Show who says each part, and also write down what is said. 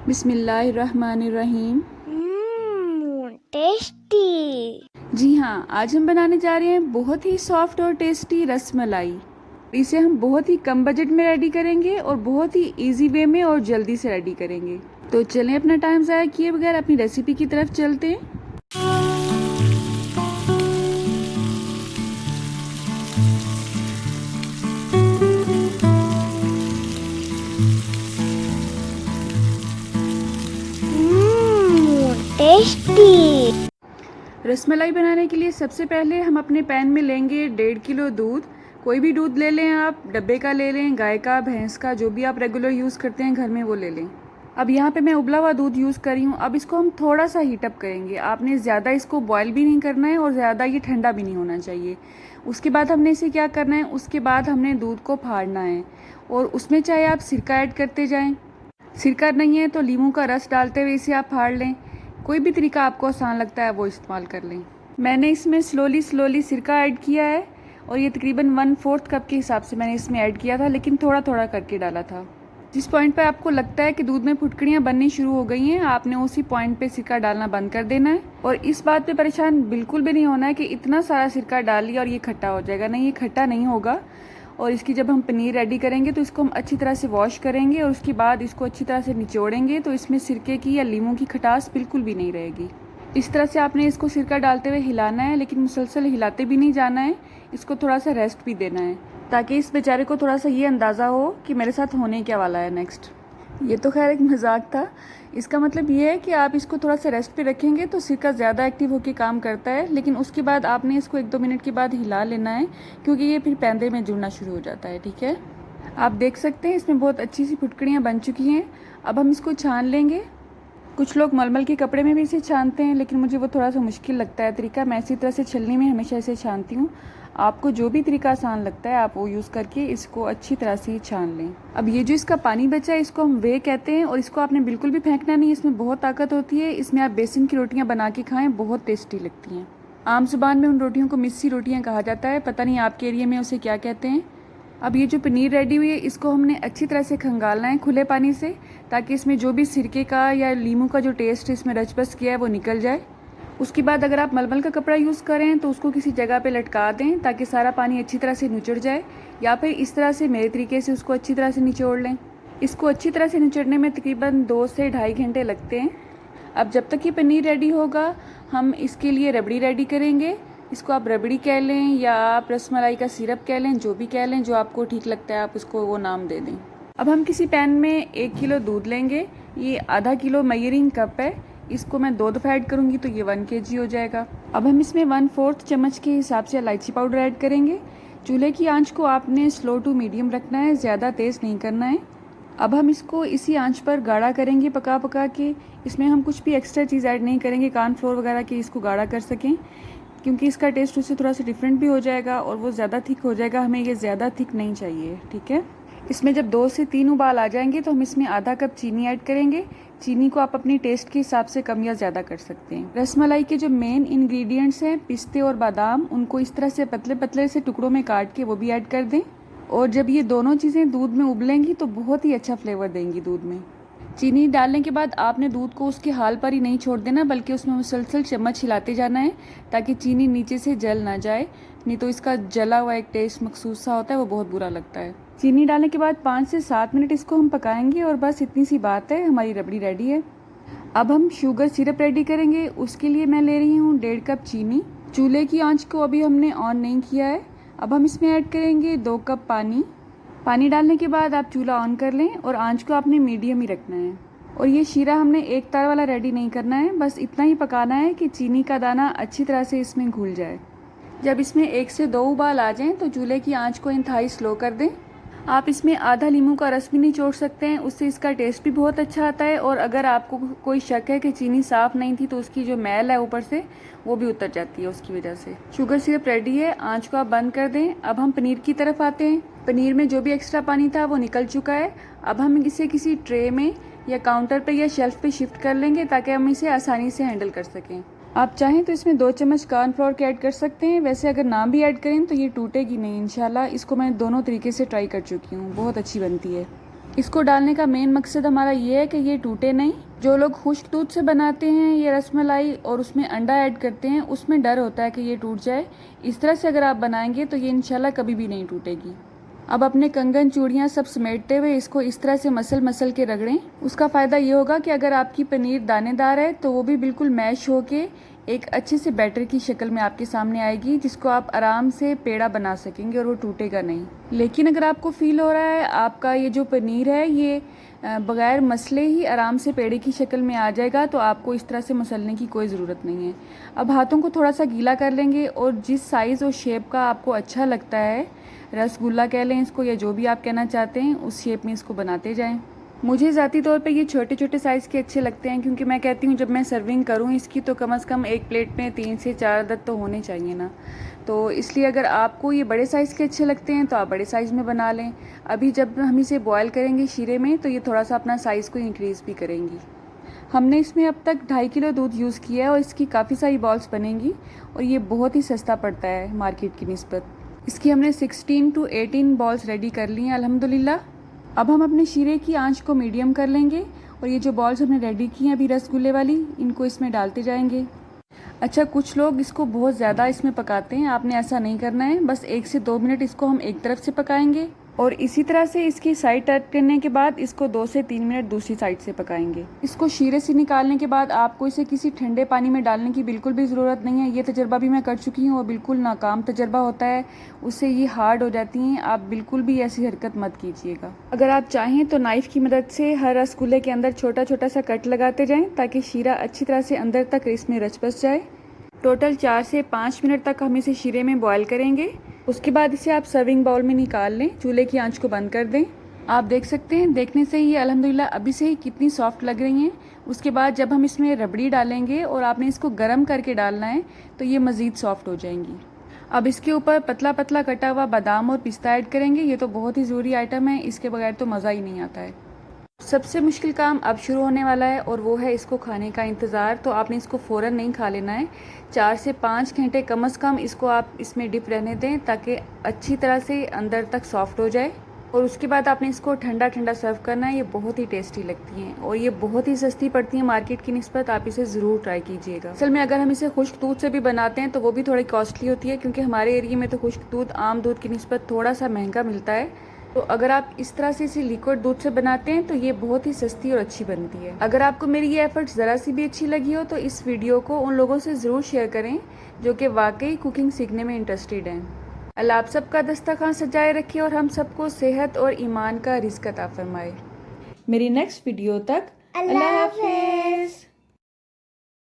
Speaker 1: बिस्मिल्लाहिर्रहमानिर्रहीम।
Speaker 2: टेस्टी।
Speaker 1: जी हाँ, आज हम बनाने जा रहे हैं बहुत ही सॉफ्ट और टेस्टी रसमलाई। इसे हम बहुत ही कम बजट में रेडी करेंगे और बहुत ही इजी वे में और जल्दी से रेडी करेंगे। तो चलें अपना टाइम ज़ाया किए बगैर अपनी रेसिपी की तरफ चलते हैं।
Speaker 2: टेस्टी।
Speaker 1: रसमलाई बनाने के लिए सबसे पहले हम अपने पैन में लेंगे 1.5 किलो दूध। कोई भी दूध ले लें, आप डब्बे का ले लें, गाय का, भैंस का, जो भी आप रेगुलर यूज़ करते हैं घर में वो ले लें। अब यहाँ पे मैं उबला हुआ दूध यूज़ कर रही हूँ। अब इसको हम थोड़ा सा हीटअप करेंगे। आपने ज़्यादा इसको बॉयल भी नहीं करना है और ज़्यादा ये ठंडा भी नहीं होना चाहिए। उसके बाद हमने इसे क्या करना है, उसके बाद हमने दूध को फाड़ना है और उसमें चाहे आप सिरका ऐड करते जाएँ। सिरका नहीं है तो नींबू का रस डालते हुए इसे आप फाड़ लें। कोई भी तरीका आपको आसान लगता है वो इस्तेमाल कर लें। मैंने इसमें स्लोली सिरका ऐड किया है और ये तकरीबन 1/4 कप के हिसाब से मैंने इसमें ऐड किया था, लेकिन थोड़ा थोड़ा करके डाला था। जिस पॉइंट पर आपको लगता है कि दूध में फुटकड़ियाँ बननी शुरू हो गई हैं, आपने उसी पॉइंट पे सिरका डालना बंद कर देना है। और इस बात पे परेशान बिल्कुल भी नहीं होना है कि इतना सारा सिरका डाल लिया और ये खट्टा हो जाएगा। नहीं, ये खट्टा नहीं होगा। और इसकी जब हम पनीर रेडी करेंगे तो इसको हम अच्छी तरह से वॉश करेंगे और उसके बाद इसको अच्छी तरह से निचोड़ेंगे तो इसमें सिरके की या लीमू की खटास बिल्कुल भी नहीं रहेगी। इस तरह से आपने इसको सिरका डालते हुए हिलाना है, लेकिन मुसलसल हिलाते भी नहीं जाना है। इसको थोड़ा सा रेस्ट भी देना है ताकि इस बेचारे को थोड़ा सा ये अंदाज़ा हो कि मेरे साथ होने क्या वाला है नेक्स्ट। ये तो खैर एक मजाक था। इसका मतलब ये है कि आप इसको थोड़ा सा रेस्ट पे रखेंगे तो सिरका ज़्यादा एक्टिव होकर काम करता है, लेकिन उसके बाद आपने इसको 1-2 मिनट के बाद हिला लेना है क्योंकि ये फिर पैंदे में जुड़ना शुरू हो जाता है। ठीक है, आप देख सकते हैं इसमें बहुत अच्छी सी फुटकड़ियाँ बन चुकी हैं। अब हम इसको छान लेंगे। कुछ लोग मलमल के कपड़े में भी इसे छानते हैं, लेकिन मुझे वो थोड़ा सा मुश्किल लगता है तरीका। मैं इसी तरह से छलनी में हमेशा इसे छानती हूँ। आपको जो भी तरीका आसान लगता है आप वो यूज़ करके इसको अच्छी तरह से छान लें। अब ये जो इसका पानी बचा है इसको हम वे कहते हैं और इसको आपने बिल्कुल भी फेंकना नहीं। इसमें बहुत ताकत होती है। इसमें आप बेसन की रोटियाँ बना के खाएँ, बहुत टेस्टी लगती हैं। आम जुबान में उन रोटियों को मिस्सी रोटियाँ कहा जाता है, पता नहीं आपके एरिया में उसे क्या कहते हैं। अब ये जो पनीर रेडी हुई है इसको हमने अच्छी तरह से खंगालना है खुले पानी से, ताकि इसमें जो भी सिरके का या लीमू का जो टेस्ट इसमें रच बस किया है वो निकल जाए। उसके बाद अगर आप मलमल का कपड़ा यूज़ करें तो उसको किसी जगह पे लटका दें ताकि सारा पानी अच्छी तरह से निचड़ जाए, या फिर इस तरह से मेरे तरीके से उसको अच्छी तरह से निचोड़ लें। इसको अच्छी तरह से निचोड़ने में तकरीबन 2 से 2.5 घंटे लगते हैं। अब जब तक ये पनीर रेडी होगा हम इसके लिए रबड़ी रेडी करेंगे। इसको आप रबड़ी कह लें या आप रसमलाई का सिरप कह लें, जो भी कह लें, जो आपको ठीक लगता है आप उसको वो नाम दे दें। अब हम किसी पैन में 1 किलो दूध लेंगे। ये आधा किलो मेजरिंग कप है। इसको मैं 2 दफ़ा ऐड करूँगी तो ये 1 kg हो जाएगा। अब हम इसमें 1/4 चम्मच के हिसाब से इलायची पाउडर ऐड करेंगे। चूल्हे की आंच को आपने स्लो टू मीडियम रखना है, ज़्यादा तेज़ नहीं करना है। अब हम इसको इसी आंच पर गाढ़ा करेंगे पका पका के। इसमें हम कुछ भी एक्स्ट्रा चीज़ ऐड नहीं करेंगे कॉर्नफ्लोर वगैरह की, इसको गाढ़ा कर सकें, क्योंकि इसका टेस्ट उससे थोड़ा सा डिफरेंट भी हो जाएगा और वो ज़्यादा थिक हो जाएगा। हमें ये ज़्यादा थिक नहीं चाहिए। ठीक है, इसमें जब 2 से 3 उबाल आ जाएंगे तो हम इसमें आधा कप चीनी ऐड करेंगे। चीनी को आप अपनी टेस्ट के हिसाब से कम या ज़्यादा कर सकते हैं। रसमलाई के जो मेन इंग्रेडिएंट्स हैं पिस्ते और बादाम, उनको इस तरह से पतले पतले से टुकड़ों में काट के वो भी ऐड कर दें। और जब ये दोनों चीज़ें दूध में उबलेंगी तो बहुत ही अच्छा फ्लेवर देंगी दूध में। चीनी डालने के बाद आपने दूध को उसके हाल पर ही नहीं छोड़ देना, बल्कि उसमें मुसलसल चम्मच हिलाते जाना है ताकि चीनी नीचे से जल ना जाए, नहीं तो इसका जला हुआ एक टेस्ट मखसूस सा होता है, वो बहुत बुरा लगता है। चीनी डालने के बाद 5 से 7 मिनट इसको हम पकाएंगे और बस इतनी सी बात है, हमारी रबड़ी रेडी है। अब हम शुगर सिरप रेडी करेंगे। उसके लिए मैं ले रही हूँ 1.5 कप चीनी। चूल्हे की आँच को अभी हमने ऑन नहीं किया है। अब हम इसमें ऐड करेंगे 2 कप पानी। पानी डालने के बाद आप चूल्हा ऑन कर लें और आंच को आपने मीडियम ही रखना है। और ये शीरा हमने एक तार वाला रेडी नहीं करना है, बस इतना ही पकाना है कि चीनी का दाना अच्छी तरह से इसमें घुल जाए। जब इसमें 1 से 2 उबाल आ जाएं तो चूल्हे की आंच को इंतहाई स्लो कर दें। आप इसमें आधा नींबू का रस भी निचोड़ सकते हैं, उससे इसका टेस्ट भी बहुत अच्छा आता है। और अगर आपको कोई शक है कि चीनी साफ़ नहीं थी तो उसकी जो मैल है ऊपर से वो भी उतर जाती है उसकी वजह से। शुगर सिरप रेडी है, आंच को आप बंद कर दें। अब हम पनीर की तरफ आते हैं। पनीर में जो भी एक्स्ट्रा पानी था वो निकल चुका है। अब हम इसे किसी ट्रे में या काउंटर पे या शेल्फ पे शिफ्ट कर लेंगे ताकि हम इसे आसानी से हैंडल कर सकें। आप चाहें तो इसमें 2 चम्मच कॉर्नफ्लोर के ऐड कर सकते हैं। वैसे अगर ना भी ऐड करें तो ये टूटेगी नहीं इंशाल्लाह। इसको मैं दोनों तरीके से ट्राई कर चुकी हूँ, बहुत अच्छी बनती है। इसको डालने का मेन मकसद हमारा ये है कि ये टूटे नहीं। जो लोग खुश्क दूध से बनाते हैं ये रसमलाई और उसमें अंडा ऐड करते हैं, उसमें डर होता है कि ये टूट जाए। इस तरह से अगर आप बनाएंगे तो ये इंशाल्लाह कभी भी नहीं टूटेगी। अब अपने कंगन चूड़ियाँ सब समेटते हुए इसको इस तरह से मसल मसल के रगड़ें। उसका फ़ायदा ये होगा कि अगर आपकी पनीर दानेदार है तो वो भी बिल्कुल मैश होके एक अच्छे से बैटर की शक्ल में आपके सामने आएगी, जिसको आप आराम से पेड़ा बना सकेंगे और वो टूटेगा नहीं। लेकिन अगर आपको फील हो रहा है आपका ये जो पनीर है ये बग़ैर मसले ही आराम से पेड़े की शक्ल में आ जाएगा, तो आपको इस तरह से मसलने की कोई ज़रूरत नहीं है। अब हाथों को थोड़ा सा गीला कर लेंगे और जिस साइज़ और शेप का आपको अच्छा लगता है, रसगुल्ला कह लें इसको या जो भी आप कहना चाहते हैं, उस शेप में इसको बनाते जाएं। मुझे ज़ाती तौर पे ये छोटे छोटे साइज़ के अच्छे लगते हैं, क्योंकि मैं कहती हूँ जब मैं सर्विंग करूँ इसकी तो कम से कम एक प्लेट में 3 से 4 अदद तो होने चाहिए ना। तो इसलिए अगर आपको ये बड़े साइज़ के अच्छे लगते हैं तो आप बड़े साइज़ में बना लें। अभी जब हम इसे बॉयल करेंगे शीरे में तो ये थोड़ा सा अपना साइज़ को इंक्रीज़ भी करेंगी। हमने इसमें अब तक 2.5 किलो दूध यूज़ किया है और इसकी काफ़ी सारी बॉल्स बनेंगी और ये बहुत ही सस्ता पड़ता है मार्केट की निस्बत। इसकी हमने 16 to 18 बॉल्स रेडी कर ली हैं अल्हम्दुलिल्लाह। अब हम अपने शीरे की आंच को मीडियम कर लेंगे और ये जो बॉल्स हमने रेडी की हैं अभी रसगुल्ले वाली, इनको इसमें डालते जाएंगे। अच्छा, कुछ लोग इसको बहुत ज़्यादा इसमें पकाते हैं, आपने ऐसा नहीं करना है। बस 1 से 2 मिनट इसको हम एक तरफ से पकाएंगे और इसी तरह से इसकी साइड टर्न करने के बाद इसको 2 से 3 मिनट दूसरी साइड से पकाएंगे। इसको शीरे से निकालने के बाद आपको इसे किसी ठंडे पानी में डालने की बिल्कुल भी ज़रूरत नहीं है। ये तजर्बा भी मैं कर चुकी हूँ और बिल्कुल नाकाम तजर्बा होता है, उससे ये हार्ड हो जाती हैं। आप बिल्कुल भी ऐसी हरकत मत कीजिएगा। अगर आप चाहें तो नाइफ़ की मदद से हर रसगुल्ले के अंदर छोटा छोटा सा कट लगाते जाएँ ताकि शीरा अच्छी तरह से अंदर तक इसमें रच बस जाए। टोटल 4 से 5 मिनट तक हम इसे शीरे में बॉयल करेंगे। उसके बाद इसे आप सर्विंग बाउल में निकाल लें, चूल्हे की आंच को बंद कर दें। आप देख सकते हैं देखने से ही अल्हम्दुलिल्लाह अभी से ही कितनी सॉफ्ट लग रही हैं। उसके बाद जब हम इसमें रबड़ी डालेंगे और आपने इसको गर्म करके डालना है तो ये मज़ीद सॉफ्ट हो जाएंगी। अब इसके ऊपर पतला पतला कटा हुआ बादाम और पिस्ता ऐड करेंगे। ये तो बहुत ही ज़रूरी आइटम है, इसके बगैर तो मज़ा ही नहीं आता है। सबसे मुश्किल काम अब शुरू होने वाला है और वो है इसको खाने का इंतज़ार। तो आपने इसको फ़ौरन नहीं खा लेना है, 4 से 5 घंटे कम से कम इसको आप इसमें डिप रहने दें ताकि अच्छी तरह से अंदर तक सॉफ्ट हो जाए। और उसके बाद आपने इसको ठंडा ठंडा सर्व करना है। ये बहुत ही टेस्टी लगती हैं और ये बहुत ही सस्ती पड़ती हैं मार्केट की निस्बत। आप इसे ज़रूर ट्राई कीजिएगा। असल में अगर हम इसे खुश्क दूध से भी बनाते हैं तो वो भी थोड़ी कॉस्टली होती है, क्योंकि हमारे एरिया में तो खुश्क दूध आम दूध की निस्बत थोड़ा सा महंगा मिलता है। तो अगर आप इस तरह से इसे लिक्विड दूध से बनाते हैं तो ये बहुत ही सस्ती और अच्छी बनती है। अगर आपको मेरी ये एफर्ट्स ज़रा सी भी अच्छी लगी हो तो इस वीडियो को उन लोगों से ज़रूर शेयर करें जो कि वाकई कुकिंग सीखने में इंटरेस्टेड हैं। अल्लाह आप सबका दस्तरखान सजाए रखे और हम सबको सेहत और ईमान का रिज़्क अता फरमाए। मेरी नेक्स्ट वीडियो तक अल्लाह हाफ़िज़।